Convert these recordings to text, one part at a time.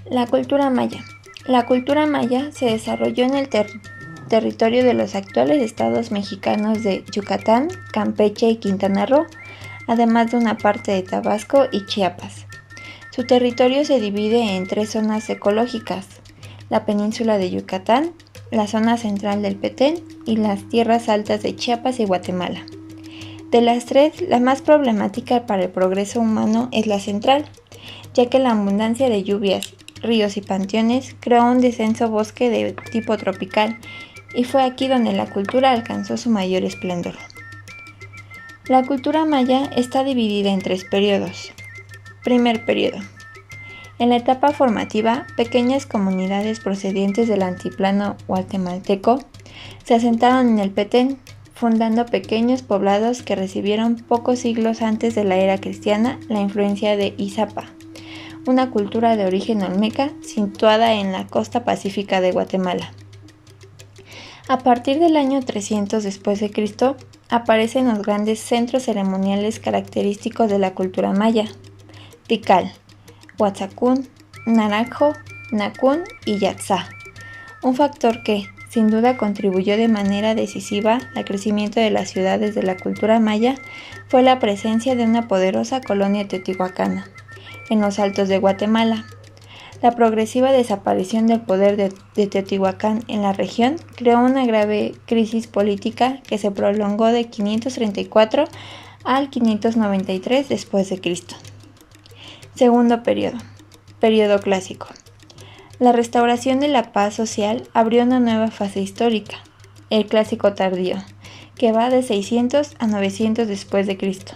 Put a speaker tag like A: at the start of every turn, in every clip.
A: La cultura maya. La cultura maya se desarrolló en el territorio de los actuales estados mexicanos de Yucatán, Campeche y Quintana Roo, además de una parte de Tabasco y Chiapas. Su territorio se divide en tres zonas ecológicas: la península de Yucatán, la zona central del Petén y las tierras altas de Chiapas y Guatemala. De las tres, la más problemática para el progreso humano es la central, ya que la abundancia de lluvias, ríos y panteones creó un denso bosque de tipo tropical, y fue aquí donde la cultura alcanzó su mayor esplendor. La cultura maya está dividida en tres periodos. Primer periodo. En la etapa formativa, pequeñas comunidades procedentes del altiplano guatemalteco se asentaron en el Petén, fundando pequeños poblados que recibieron pocos siglos antes de la era cristiana la influencia de Izapa, una cultura de origen olmeca situada en la costa pacífica de Guatemala. A partir del año 300 después de Cristo, aparecen los grandes centros ceremoniales característicos de la cultura maya: Tikal, Huatzacún, Naranjo, Nacún y Yatzá. Un factor que, sin duda, contribuyó de manera decisiva al crecimiento de las ciudades de la cultura maya fue la presencia de una poderosa colonia teotihuacana en los altos de Guatemala. La progresiva desaparición del poder de Teotihuacán en la región creó una grave crisis política que se prolongó de 534 al 593 después de Cristo. Segundo periodo. Periodo clásico. La restauración de la paz social abrió una nueva fase histórica, el Clásico tardío, que va de 600 a 900 después de Cristo.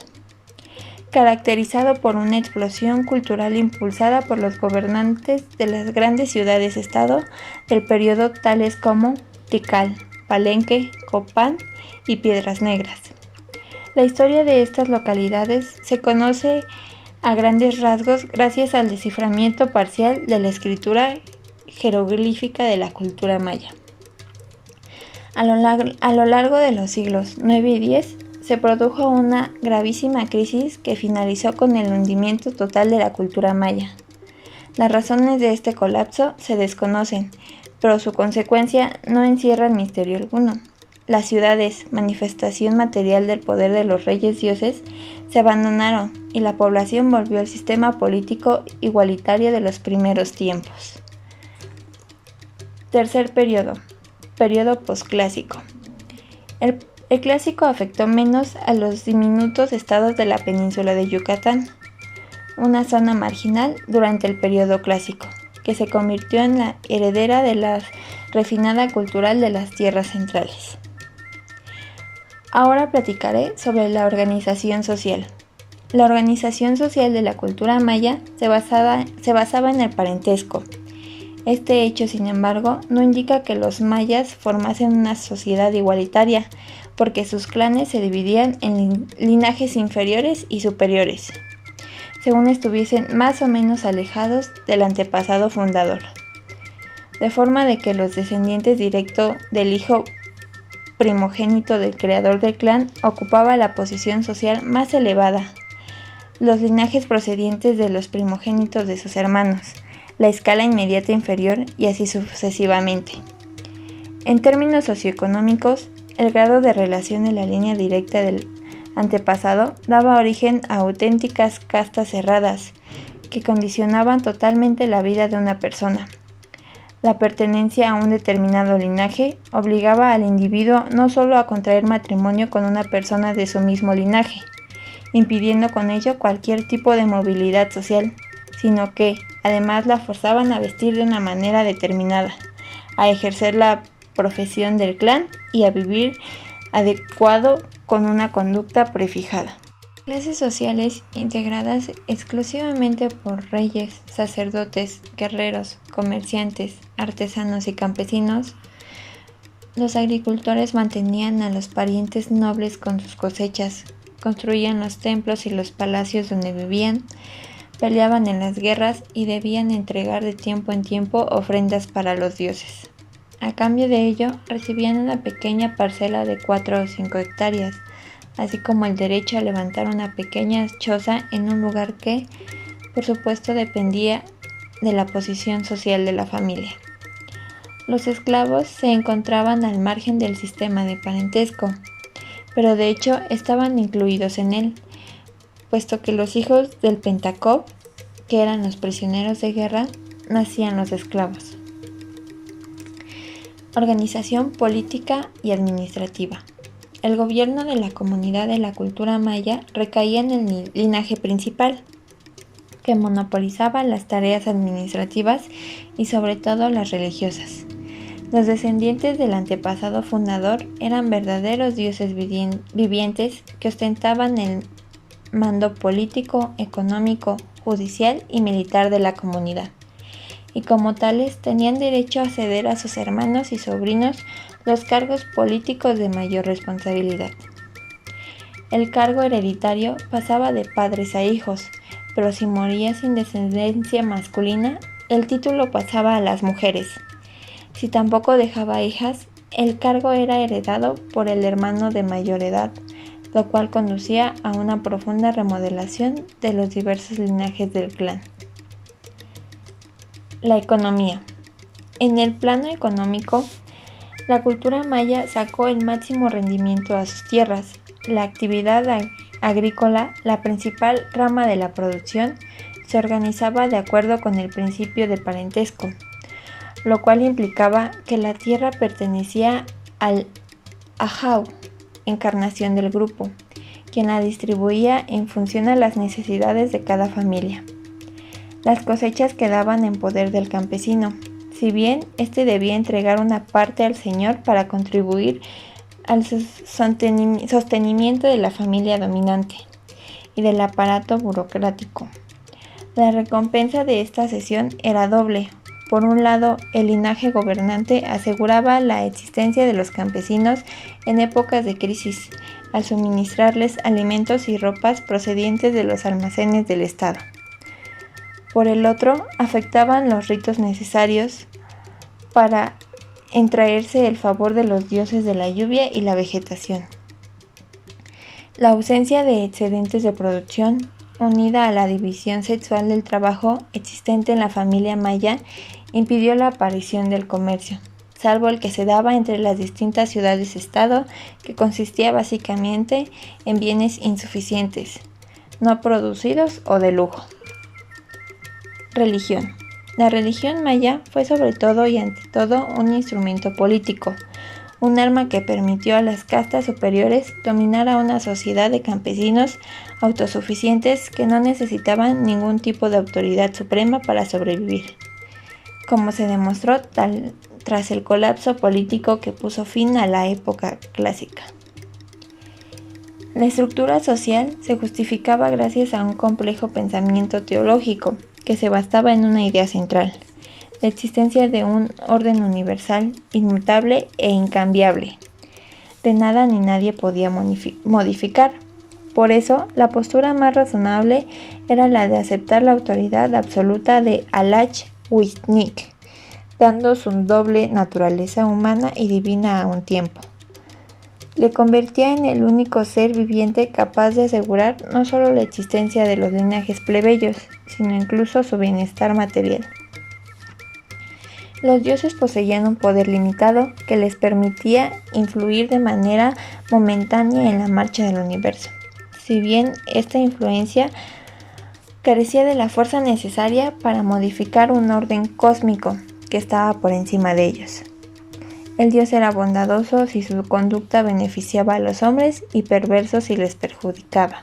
A: Caracterizado por una explosión cultural impulsada por los gobernantes de las grandes ciudades-estado del periodo, tales como Tikal, Palenque, Copán y Piedras Negras. La historia de estas localidades se conoce a grandes rasgos gracias al desciframiento parcial de la escritura jeroglífica de la cultura maya. A lo largo de los siglos 9 y 10, se produjo una gravísima crisis que finalizó con el hundimiento total de la cultura maya. Las razones de este colapso se desconocen, pero su consecuencia no encierra misterio alguno. Las ciudades, manifestación material del poder de los reyes dioses, se abandonaron y la población volvió al sistema político igualitario de los primeros tiempos. Tercer periodo. Periodo posclásico. El clásico afectó menos a los diminutos estados de la península de Yucatán, una zona marginal durante el periodo clásico, que se convirtió en la heredera de la refinada cultural de las tierras centrales. Ahora platicaré sobre la organización social. La organización social de la cultura maya se basaba en el parentesco. Este hecho, sin embargo, no indica que los mayas formasen una sociedad igualitaria, porque sus clanes se dividían en linajes inferiores y superiores, según estuviesen más o menos alejados del antepasado fundador, de forma de que los descendientes directos del hijo primogénito del creador del clan ocupaba la posición social más elevada, los linajes procedientes de los primogénitos de sus hermanos, la escala inmediata inferior y así sucesivamente. En términos socioeconómicos, el grado de relación de la línea directa del antepasado daba origen a auténticas castas cerradas que condicionaban totalmente la vida de una persona. La pertenencia a un determinado linaje obligaba al individuo no solo a contraer matrimonio con una persona de su mismo linaje, impidiendo con ello cualquier tipo de movilidad social, sino que, además, la forzaban a vestir de una manera determinada, a ejercer la profesión del clan y a vivir adecuado con una conducta prefijada. Clases sociales integradas exclusivamente por reyes, sacerdotes, guerreros, comerciantes, artesanos y campesinos. Los agricultores mantenían a los parientes nobles con sus cosechas, construían los templos y los palacios donde vivían, peleaban en las guerras y debían entregar de tiempo en tiempo ofrendas para los dioses. A cambio de ello, recibían una pequeña parcela de 4 o 5 hectáreas, así como el derecho a levantar una pequeña choza en un lugar que, por supuesto, dependía de la posición social de la familia. Los esclavos se encontraban al margen del sistema de parentesco, pero de hecho estaban incluidos en él, puesto que los hijos del Pentateuco, que eran los prisioneros de guerra, nacían los esclavos. Organización política y administrativa. El gobierno de la comunidad de la cultura maya recaía en el linaje principal, que monopolizaba las tareas administrativas y sobre todo las religiosas. Los descendientes del antepasado fundador eran verdaderos dioses vivientes que ostentaban el mando político, económico, judicial y militar de la comunidad, y como tales tenían derecho a ceder a sus hermanos y sobrinos los cargos políticos de mayor responsabilidad. El cargo hereditario pasaba de padres a hijos, pero si moría sin descendencia masculina, el título pasaba a las mujeres. Si tampoco dejaba hijas, el cargo era heredado por el hermano de mayor edad, lo cual conducía a una profunda remodelación de los diversos linajes del clan. La economía. En el plano económico, la cultura maya sacó el máximo rendimiento a sus tierras. La actividad agrícola, la principal rama de la producción, se organizaba de acuerdo con el principio de parentesco, lo cual implicaba que la tierra pertenecía al ajau, encarnación del grupo, quien la distribuía en función a las necesidades de cada familia. Las cosechas quedaban en poder del campesino, si bien éste debía entregar una parte al señor para contribuir al sostenimiento de la familia dominante y del aparato burocrático. La recompensa de esta cesión era doble. Por un lado, el linaje gobernante aseguraba la existencia de los campesinos en épocas de crisis, al suministrarles alimentos y ropas procedientes de los almacenes del Estado. Por el otro, afectaban los ritos necesarios para entraerse el favor de los dioses de la lluvia y la vegetación. La ausencia de excedentes de producción, unida a la división sexual del trabajo existente en la familia maya, impidió la aparición del comercio, salvo el que se daba entre las distintas ciudades-estado, que consistía básicamente en bienes insuficientes, no producidos o de lujo. Religión. La religión maya fue sobre todo y ante todo un instrumento político, un arma que permitió a las castas superiores dominar a una sociedad de campesinos autosuficientes que no necesitaban ningún tipo de autoridad suprema para sobrevivir, como se demostró tras el colapso político que puso fin a la época clásica. La estructura social se justificaba gracias a un complejo pensamiento teológico que se basaba en una idea central: la existencia de un orden universal, inmutable e incambiable. De nada ni nadie podía modificar. Por eso, la postura más razonable era la de aceptar la autoridad absoluta de Alach-Huitnik, dando su doble naturaleza humana y divina a un tiempo. Le convertía en el único ser viviente capaz de asegurar no solo la existencia de los linajes plebeyos, sino incluso su bienestar material. Los dioses poseían un poder limitado que les permitía influir de manera momentánea en la marcha del universo. Si bien esta influencia carecía de la fuerza necesaria para modificar un orden cósmico que estaba por encima de ellos. El dios era bondadoso si su conducta beneficiaba a los hombres y perverso si les perjudicaba.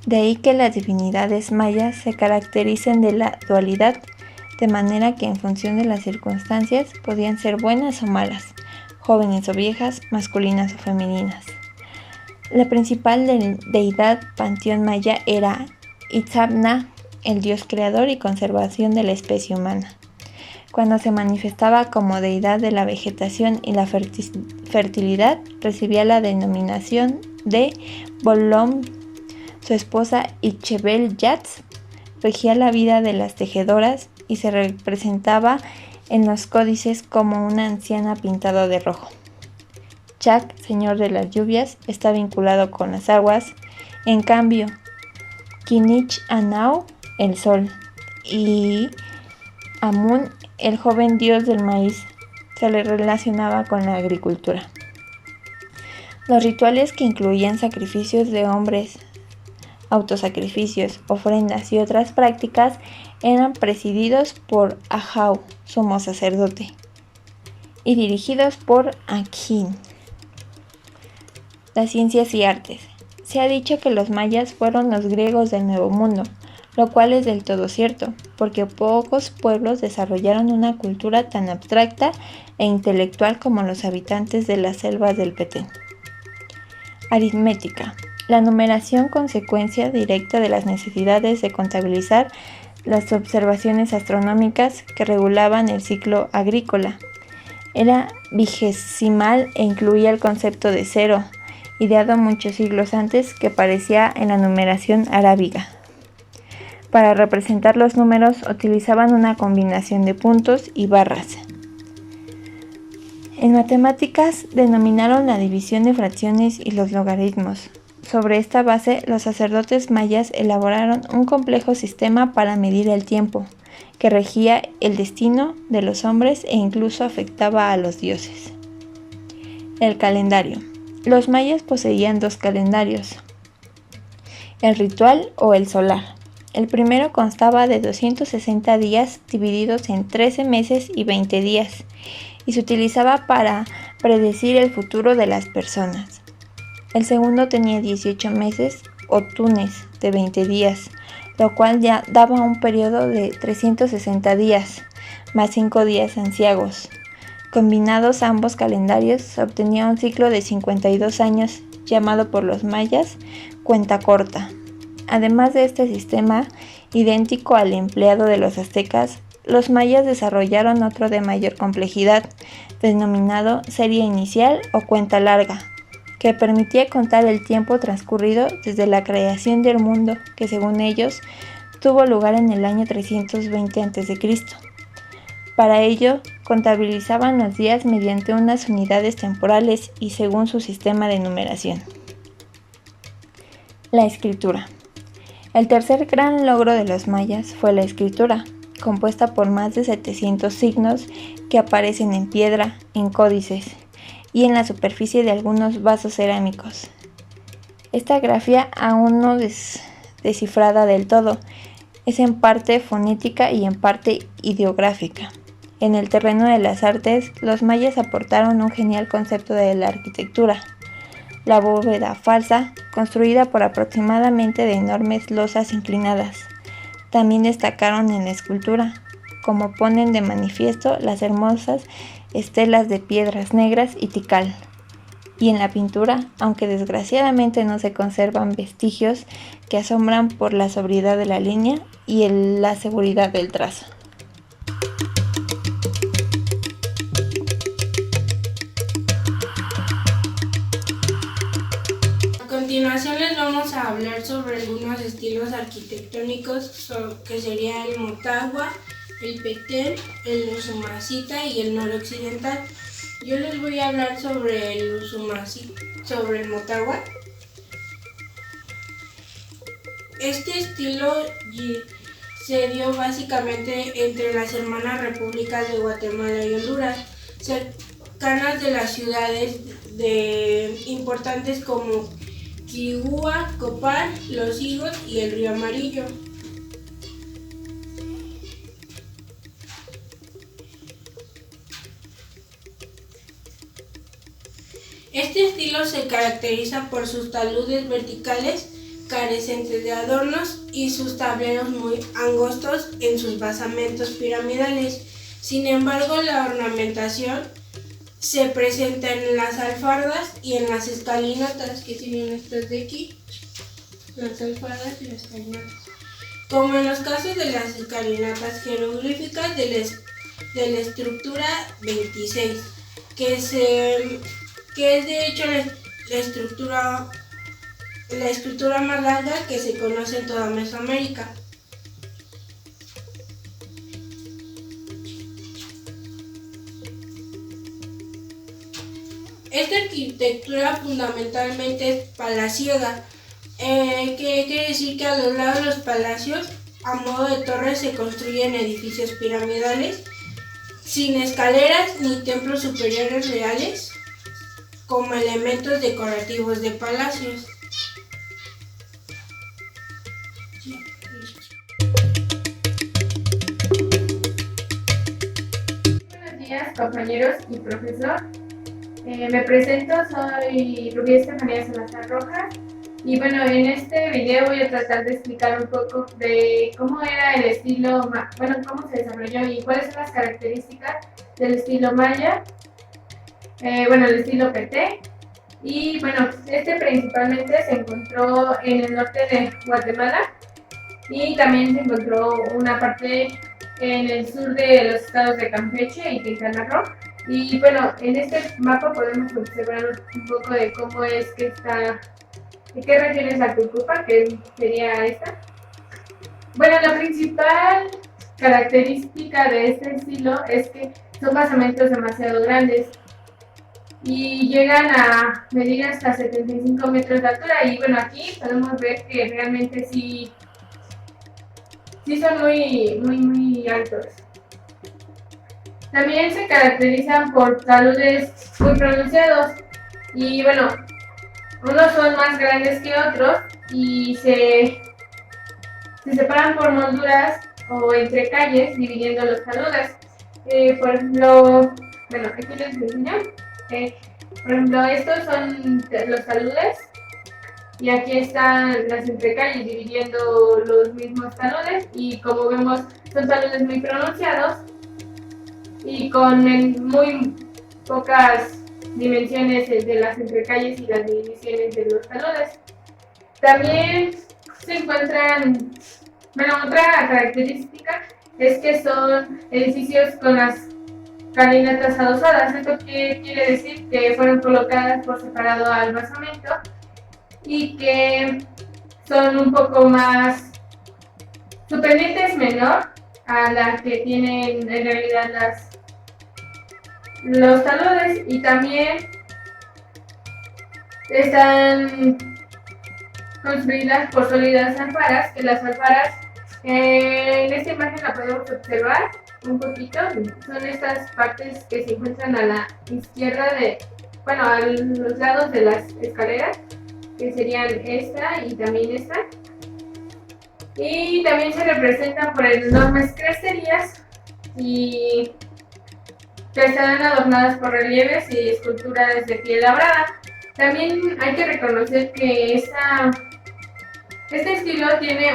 A: De ahí que las divinidades mayas se caractericen de la dualidad, de manera que en función de las circunstancias podían ser buenas o malas, jóvenes o viejas, masculinas o femeninas. La principal deidad panteón maya era Itzamna, el dios creador y conservación de la especie humana. Cuando se manifestaba como deidad de la vegetación y la fertilidad, recibía la denominación de Bolom. Su esposa Ichebel Yatz regía la vida de las tejedoras y se representaba en los códices como una anciana pintada de rojo. Chak, señor de las lluvias, está vinculado con las aguas. En cambio, Kinich Anao, el sol, y Amun, el joven dios del maíz, se le relacionaba con la agricultura. Los rituales, que incluían sacrificios de hombres, autosacrificios, ofrendas y otras prácticas, eran presididos por Ahau, sumo sacerdote, y dirigidos por Akin. Las ciencias y artes. Se ha dicho que los mayas fueron los griegos del Nuevo Mundo, lo cual es del todo cierto, porque pocos pueblos desarrollaron una cultura tan abstracta e intelectual como los habitantes de las selvas del Petén. Aritmética. La numeración, consecuencia directa de las necesidades de contabilizar las observaciones astronómicas que regulaban el ciclo agrícola. Era vigesimal e incluía el concepto de cero, ideado muchos siglos antes, que aparecía en la numeración arábiga. Para representar los números utilizaban una combinación de puntos y barras. En matemáticas denominaron la división de fracciones y los logaritmos. Sobre esta base, los sacerdotes mayas elaboraron un complejo sistema para medir el tiempo, que regía el destino de los hombres e incluso afectaba a los dioses. El calendario. Los mayas poseían dos calendarios, el ritual o el solar. El primero constaba de 260 días divididos en 13 meses y 20 días, y se utilizaba para predecir el futuro de las personas. El segundo tenía 18 meses o tunes de 20 días, lo cual ya daba un periodo de 360 días, más 5 días anciagos. Combinados ambos calendarios, se obtenía un ciclo de 52 años, llamado por los mayas cuenta corta. Además de este sistema, idéntico al empleado de los aztecas, los mayas desarrollaron otro de mayor complejidad, denominado serie inicial o cuenta larga, que permitía contar el tiempo transcurrido desde la creación del mundo, que según ellos tuvo lugar en el año 320 a.C. Para ello, contabilizaban los días mediante unas unidades temporales y según su sistema de numeración. La escritura. El tercer gran logro de los mayas fue la escritura, compuesta por más de 700 signos que aparecen en piedra, en códices y en la superficie de algunos vasos cerámicos. Esta grafía, aún no descifrada del todo, es en parte fonética y en parte ideográfica. En el terreno de las artes, los mayas aportaron un genial concepto de la arquitectura. La bóveda falsa, construida por aproximadamente de enormes losas inclinadas. También destacaron en la escultura, como ponen de manifiesto las hermosas estelas de piedras negras y tikal. Y en la pintura, aunque desgraciadamente no se conservan vestigios que asombran por la sobriedad de la línea y la seguridad del trazo.
B: A continuación les vamos a hablar sobre algunos estilos arquitectónicos que sería el Motagua, el Petén, el Usumacinta y el noroccidental. Yo les voy a hablar sobre el Motagua. Este estilo se dio básicamente entre las hermanas repúblicas de Guatemala y Honduras, cercanas de las ciudades importantes como Quigua, Copán, Los Higos y el Río Amarillo. Este estilo se caracteriza por sus taludes verticales carecentes de adornos y sus tableros muy angostos en sus basamentos piramidales. Sin embargo, la ornamentación se presenta en las alfardas y en las escalinatas, que tienen estas de aquí, las alfardas y las escalinatas. Como en los casos de las escalinatas jeroglíficas de la estructura 26, que es de hecho la escritura más larga que se conoce en toda Mesoamérica. Esta arquitectura fundamentalmente es palaciega, que quiere decir que a los lados de los palacios a modo de torres se construyen edificios piramidales sin escaleras ni templos superiores reales como elementos decorativos de palacios.
C: Buenos días, compañeros y profesor. Me presento, soy Rubí Estefanía Salazar Rojas. Y bueno, en este video voy a tratar de explicar un poco de cómo era el estilo, cómo se desarrolló y cuáles son las características del estilo maya, el estilo PT. Y bueno, este principalmente se encontró en el norte de Guatemala y también se encontró una parte en el sur de los estados de Campeche y Quintana Roo. Y bueno, en este mapa podemos observar un poco de cómo es que está, de qué región es la Cucupa, que sería esta. Bueno, la principal característica de este estilo es que son basamentos demasiado grandes y llegan a medir hasta 75 metros de altura. Y bueno, aquí podemos ver que realmente sí son muy altos. También se caracterizan por taludes muy pronunciados y bueno, unos son más grandes que otros y se separan por molduras o entre calles dividiendo los taludes. Por ejemplo, aquí les enseño. Por ejemplo, estos son los taludes y aquí están las entrecalles dividiendo los mismos taludes y como vemos son taludes muy pronunciados y con muy pocas dimensiones de las entrecalles y las divisiones de los taludes. También se encuentran, otra característica es que son edificios con las caminatas adosadas. ¿Esto qué quiere decir? Que fueron colocadas por separado al basamento y que son un poco más, su pendiente es menor a la que tienen en realidad los taludes y también están construidas por sólidas alfaras, que las alfaras en esta imagen la podemos observar un poquito, son estas partes que se encuentran a la izquierda a los lados de las escaleras, que serían esta y también esta. Y también se representan por enormes cresterías y que están adornadas por relieves y esculturas de piel labrada. También hay que reconocer que este estilo tiene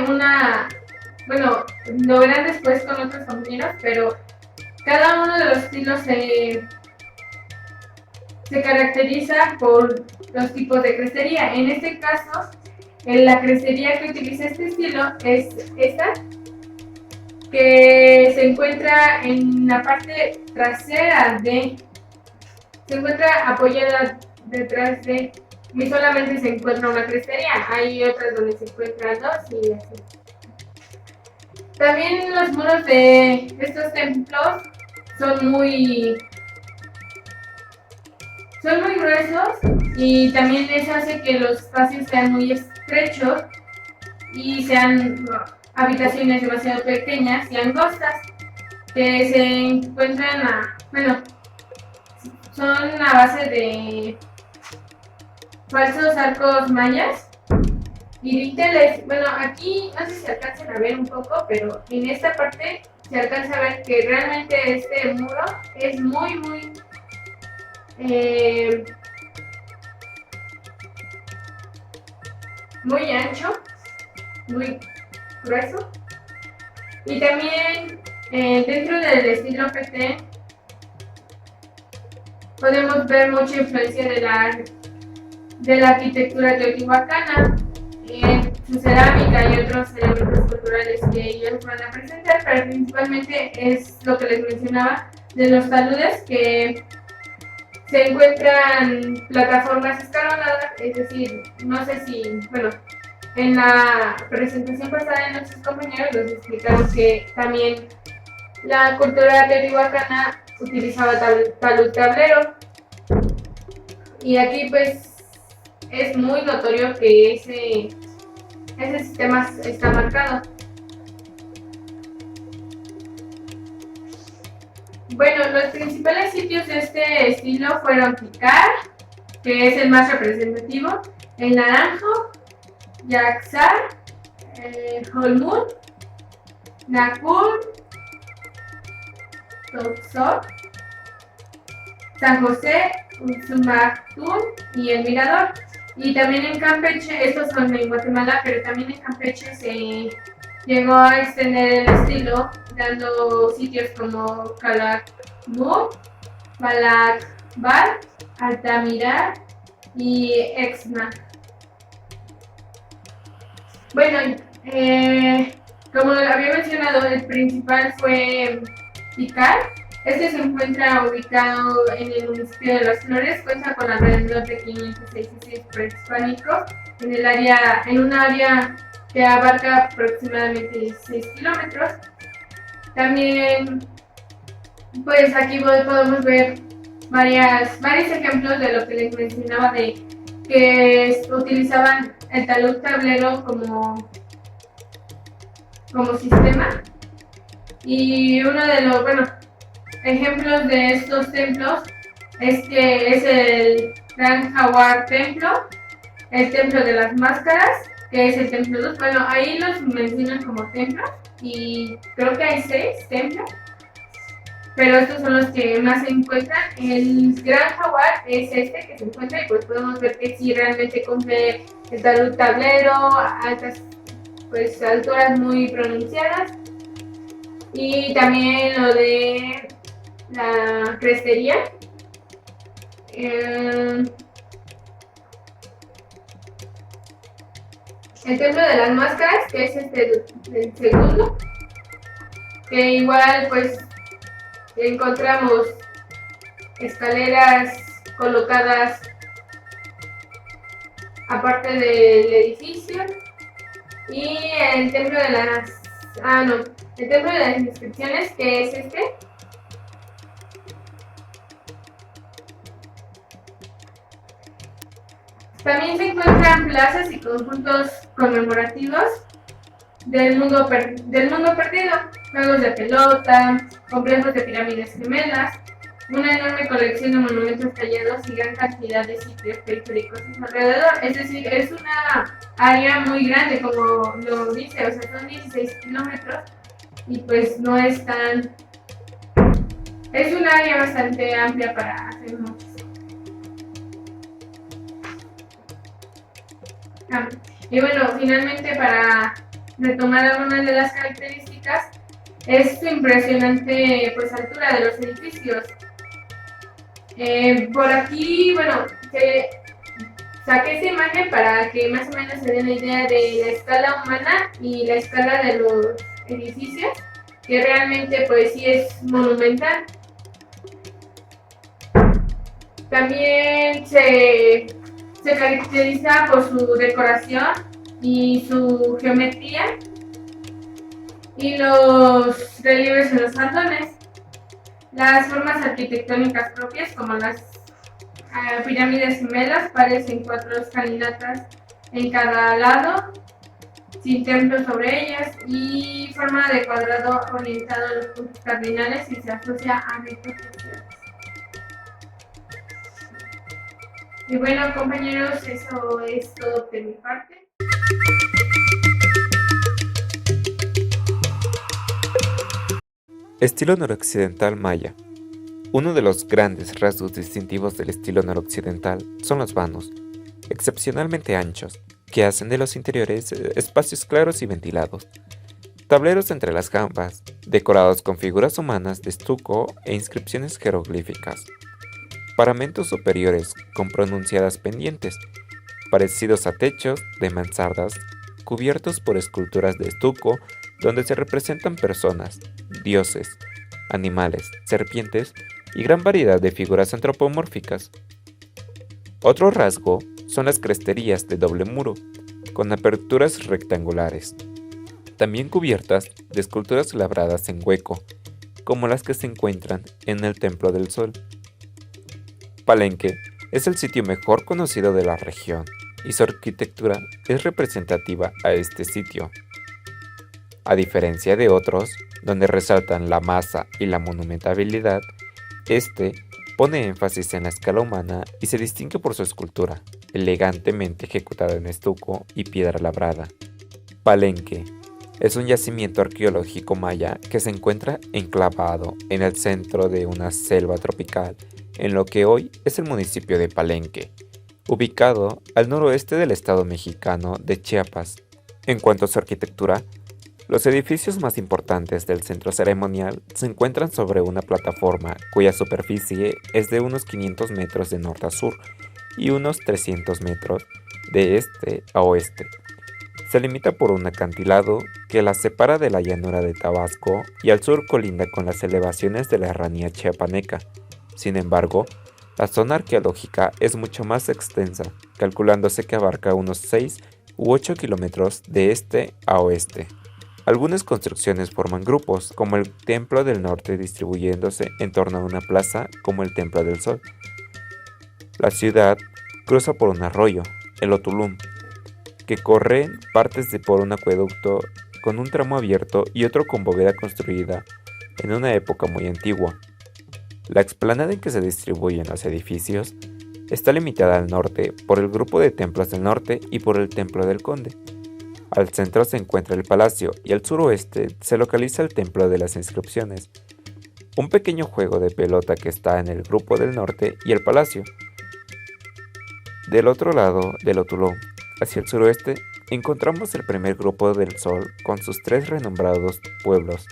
C: lo verán después con otros compañeros, pero cada uno de los estilos se caracteriza por los tipos de crestería. En este caso, la crestería que utiliza este estilo es esta, que se encuentra en la parte trasera se encuentra apoyada detrás y solamente se encuentra una crestería. Hay otras donde se encuentran dos y así. También los muros de estos templos son muy gruesos y también eso hace que los espacios sean muy estrechos y sean habitaciones demasiado pequeñas y angostas que se encuentran son a base de falsos arcos mayas y dinteles. Aquí no sé si alcancen a ver un poco, pero en esta parte se alcanza a ver que realmente este muro es muy ancho, muy grueso. Y también dentro del estilo PT podemos ver mucha influencia de la arquitectura teotihuacana en su cerámica y otros elementos culturales que ellos van a presentar, pero principalmente es lo que les mencionaba de los taludes, que se encuentran plataformas escalonadas, es decir, no sé si, en la presentación pasada de nuestros compañeros les explicamos que también la cultura teotihuacana utilizaba talud tablero y aquí pues es muy notorio que ese sistema está marcado. Bueno, los principales sitios de este estilo fueron Tikal, que es el más representativo, el Naranjo, Yaxar, Holmud, Nacul, Toxoc, San José, Uxumactún y El Mirador. Y también en Campeche, estos son en Guatemala, pero también en Campeche se llegó a extender el estilo, dando sitios como Calakmul, Balakbar, Altamira y Exna. Bueno, como había mencionado, el principal fue Tikal. Este se encuentra ubicado en el municipio de Las Flores, cuenta con alrededor de 566 prehispánicos en un área que abarca aproximadamente 16 kilómetros. También, pues aquí podemos ver varios ejemplos de lo que les mencionaba, de que utilizaban el talud tablero como sistema. Y uno de los ejemplos de estos templos es el Gran Jaguar Templo, el Templo de las Máscaras, que es el Templo 2. Bueno, ahí los mencionan como templos y creo que hay 6 templos, pero estos son los que más se encuentran. El Gran Jaguar es este que se encuentra y pues podemos ver que sí realmente cumple el talud tablero, alturas muy pronunciadas. Y también lo de la crestería. El Templo de las Máscaras, que es el segundo, que igual pues encontramos escaleras colocadas aparte del edificio. Y el Templo de las Inscripciones, que es este. También se encuentran plazas y conjuntos conmemorativos del mundo perdido, juegos de pelota, complejos de pirámides gemelas, una enorme colección de monumentos tallados y gran cantidad de sitios periféricos a su alrededor. Es decir, es una área muy grande, como lo dice, o sea, son 16 kilómetros y pues no es tan... Es un área bastante amplia para hacer muchos. Y bueno, finalmente, para retomar algunas de las características, es su impresionante altura de los edificios. Por aquí, saqué esta imagen para que más o menos se den la idea de la escala humana y la escala de los edificios, que realmente pues sí es monumental. También se caracteriza por su decoración y su geometría y los relieves en los faldones. Las formas arquitectónicas propias, como las pirámides gemelas, parecen 4 escalinatas en cada lado, sin templos sobre ellas, y forma de cuadrado orientado a los puntos cardinales y se asocia a rectos sociales. Y bueno, compañeros, eso es todo de mi parte.
D: Estilo noroccidental maya. Uno de los grandes rasgos distintivos del estilo noroccidental son los vanos, excepcionalmente anchos, que hacen de los interiores espacios claros y ventilados. Tableros entre las jambas, decorados con figuras humanas de estuco e inscripciones jeroglíficas. Paramentos superiores con pronunciadas pendientes, parecidos a techos de mansardas, cubiertos por esculturas de estuco donde se representan personas, dioses, animales, serpientes y gran variedad de figuras antropomórficas. Otro rasgo son las cresterías de doble muro, con aperturas rectangulares, también cubiertas de esculturas labradas en hueco, como las que se encuentran en el Templo del Sol. Palenque es el sitio mejor conocido de la región y su arquitectura es representativa a este sitio. A diferencia de otros, donde resaltan la masa y la monumentabilidad, este pone énfasis en la escala humana y se distingue por su escultura, elegantemente ejecutada en estuco y piedra labrada. Palenque es un yacimiento arqueológico maya que se encuentra enclavado en el centro de una selva tropical, en lo que hoy es el municipio de Palenque, ubicado al noroeste del estado mexicano de Chiapas. En cuanto a su arquitectura, los edificios más importantes del centro ceremonial se encuentran sobre una plataforma cuya superficie es de unos 500 metros de norte a sur y unos 300 metros de este a oeste. Se limita por un acantilado que la separa de la llanura de Tabasco y al sur colinda con las elevaciones de la serranía chiapaneca. Sin embargo, la zona arqueológica es mucho más extensa, calculándose que abarca unos 6 u 8 kilómetros de este a oeste. Algunas construcciones forman grupos, como el Templo del Norte distribuyéndose en torno a una plaza como el Templo del Sol. La ciudad cruza por un arroyo, el Otulum, que corre partes por un acueducto con un tramo abierto y otro con bóveda construida en una época muy antigua. La explanada en que se distribuyen los edificios está limitada al norte por el grupo de templos del norte y por el Templo del Conde. Al centro se encuentra el palacio y al suroeste se localiza el Templo de las Inscripciones, un pequeño juego de pelota que está en el grupo del norte y el palacio. Del otro lado del Otulum, hacia el suroeste, encontramos el primer grupo del Sol con sus 3 renombrados pueblos: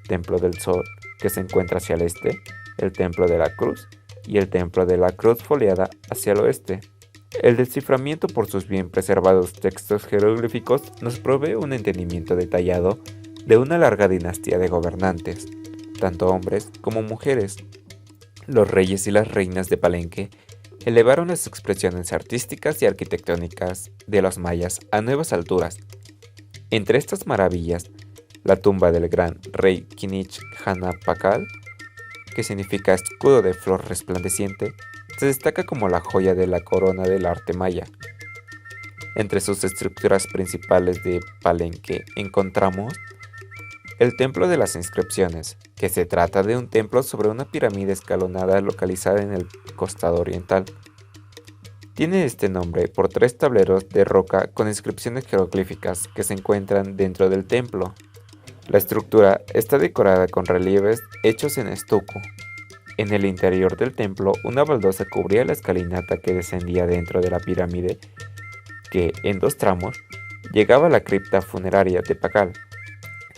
D: Templo del Sol, que se encuentra hacia el este, el Templo de la Cruz y el Templo de la Cruz Foliada hacia el oeste. El desciframiento por sus bien preservados textos jeroglíficos nos provee un entendimiento detallado de una larga dinastía de gobernantes, tanto hombres como mujeres. Los reyes y las reinas de Palenque elevaron las expresiones artísticas y arquitectónicas de los mayas a nuevas alturas. Entre estas maravillas, la tumba del gran rey Kinich Hana Pakal, que significa escudo de flor resplandeciente, se destaca como la joya de la corona del arte maya. Entre sus estructuras principales de Palenque encontramos el Templo de las Inscripciones, que se trata de un templo sobre una pirámide escalonada localizada en el costado oriental. Tiene este nombre por 3 tableros de roca con inscripciones jeroglíficas que se encuentran dentro del templo. La estructura está decorada con relieves hechos en estuco. En el interior del templo, una baldosa cubría la escalinata que descendía dentro de la pirámide, que, en 2 tramos, llegaba a la cripta funeraria de Pakal.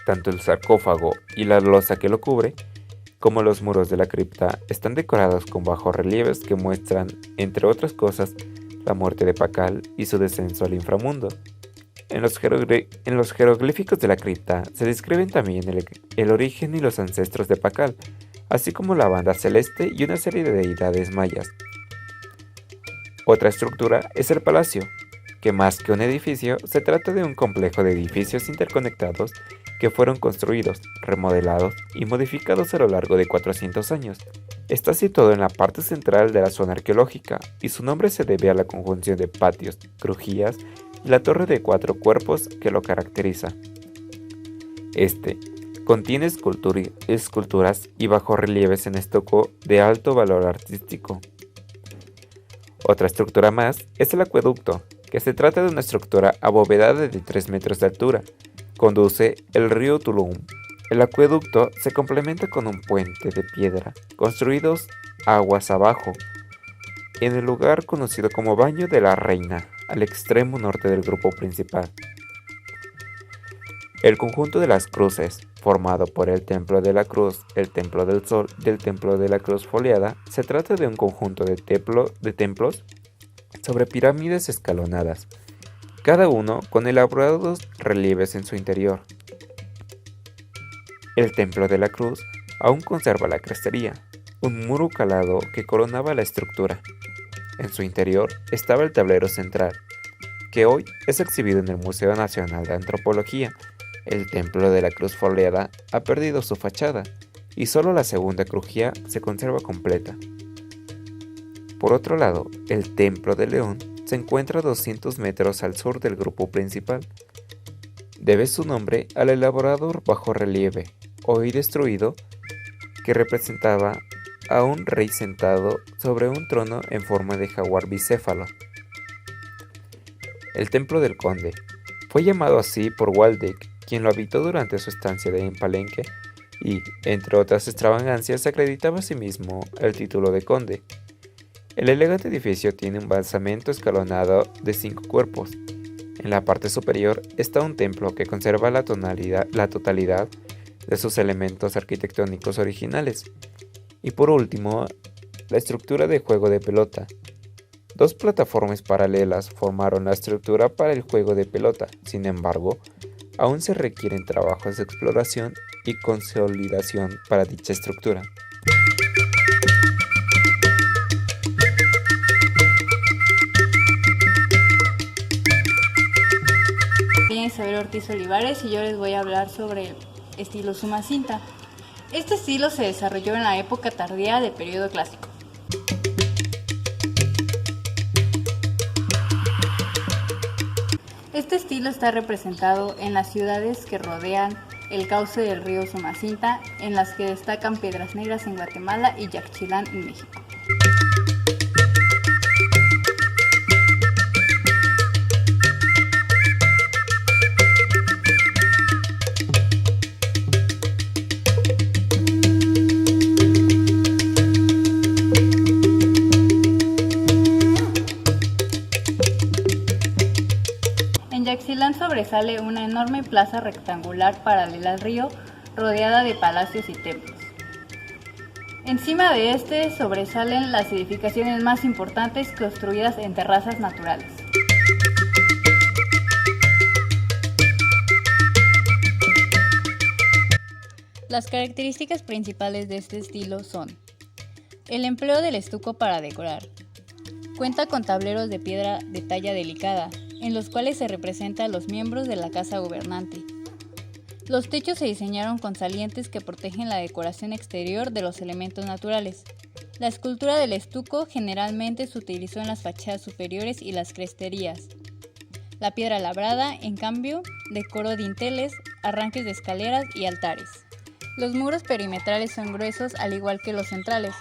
D: Tanto el sarcófago y la losa que lo cubre, como los muros de la cripta, están decorados con bajorrelieves que muestran, entre otras cosas, la muerte de Pakal y su descenso al inframundo. En los jeroglíficos de la cripta se describen también el origen y los ancestros de Pakal, así como la banda celeste y una serie de deidades mayas. Otra estructura es el palacio, que más que un edificio, se trata de un complejo de edificios interconectados que fueron construidos, remodelados y modificados a lo largo de 400 años. Está situado en la parte central de la zona arqueológica y su nombre se debe a la conjunción de patios, crujías y la torre de 4 cuerpos que lo caracteriza. Este contiene esculturas y bajorrelieves en estuco de alto valor artístico. Otra estructura más es el acueducto, que se trata de una estructura abovedada de 3 metros de altura. Conduce el río Tulum. El acueducto se complementa con un puente de piedra, construidos aguas abajo, en el lugar conocido como Baño de la Reina, al extremo norte del grupo principal. El conjunto de las cruces, formado por el Templo de la Cruz, el Templo del Sol y el Templo de la Cruz Foliada, se trata de un conjunto de templos sobre pirámides escalonadas, cada uno con elaborados relieves en su interior. El Templo de la Cruz aún conserva la crestería, un muro calado que coronaba la estructura. En su interior estaba el tablero central, que hoy es exhibido en el Museo Nacional de Antropología. El Templo de la Cruz Foliada ha perdido su fachada y solo la segunda crujía se conserva completa. Por otro lado, el Templo de León se encuentra a 200 metros al sur del grupo principal. Debe su nombre al elaborado bajorrelieve, hoy destruido, que representaba a un rey sentado sobre un trono en forma de jaguar bicéfalo. El Templo del Conde fue llamado así por Waldeck, quien lo habitó durante su estancia en Palenque y, entre otras extravagancias, acreditaba a sí mismo el título de conde. El elegante edificio tiene un basamento escalonado de 5 cuerpos. En la parte superior está un templo que conserva la totalidad de sus elementos arquitectónicos originales. Y por último, la estructura de juego de pelota. 2 plataformas paralelas formaron la estructura para el juego de pelota. Sin embargo, aún se requieren trabajos de exploración y consolidación para dicha estructura.
E: Soy Isabel Ortiz Olivares y yo les voy a hablar sobre el estilo Sumacinta. Este estilo se desarrolló en la época tardía del periodo clásico. Este estilo está representado en las ciudades que rodean el cauce del río Sumacinta, en las que destacan Piedras Negras en Guatemala y Yaxchilán en México. En Yaxchilán sobresale una enorme plaza rectangular paralela al río, rodeada de palacios y templos. Encima de este sobresalen las edificaciones más importantes construidas en terrazas naturales. Las características principales de este estilo son el empleo del estuco para decorar. Cuenta con tableros de piedra de talla delicada, en los cuales se representan a los miembros de la casa gobernante. Los techos se diseñaron con salientes que protegen la decoración exterior de los elementos naturales. La escultura del estuco generalmente se utilizó en las fachadas superiores y las cresterías. La piedra labrada, en cambio, decoró dinteles, arranques de escaleras y altares. Los muros perimetrales son gruesos al igual que los centrales,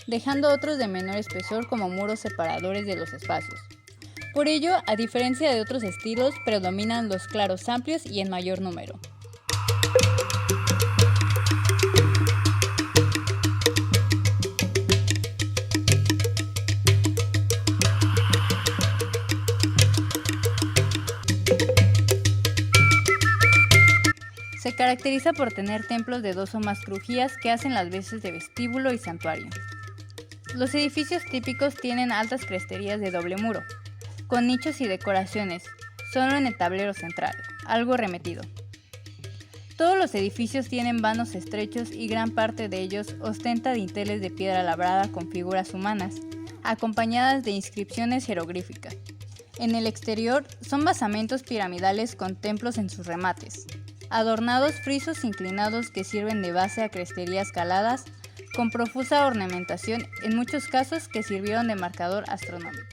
E: dejando otros de menor espesor como muros separadores de los espacios. Por ello, a diferencia de otros estilos, predominan los claros amplios y en mayor número. Se caracteriza por tener templos de 2 o más crujías que hacen las veces de vestíbulo y santuario. Los edificios típicos tienen altas cresterías de doble muro, con nichos y decoraciones, solo en el tablero central, algo remetido. Todos los edificios tienen vanos estrechos y gran parte de ellos ostenta dinteles de piedra labrada con figuras humanas, acompañadas de inscripciones jeroglíficas. En el exterior son basamentos piramidales con templos en sus remates, adornados frisos inclinados que sirven de base a cresterías caladas, con profusa ornamentación, en muchos casos que sirvieron de marcador astronómico.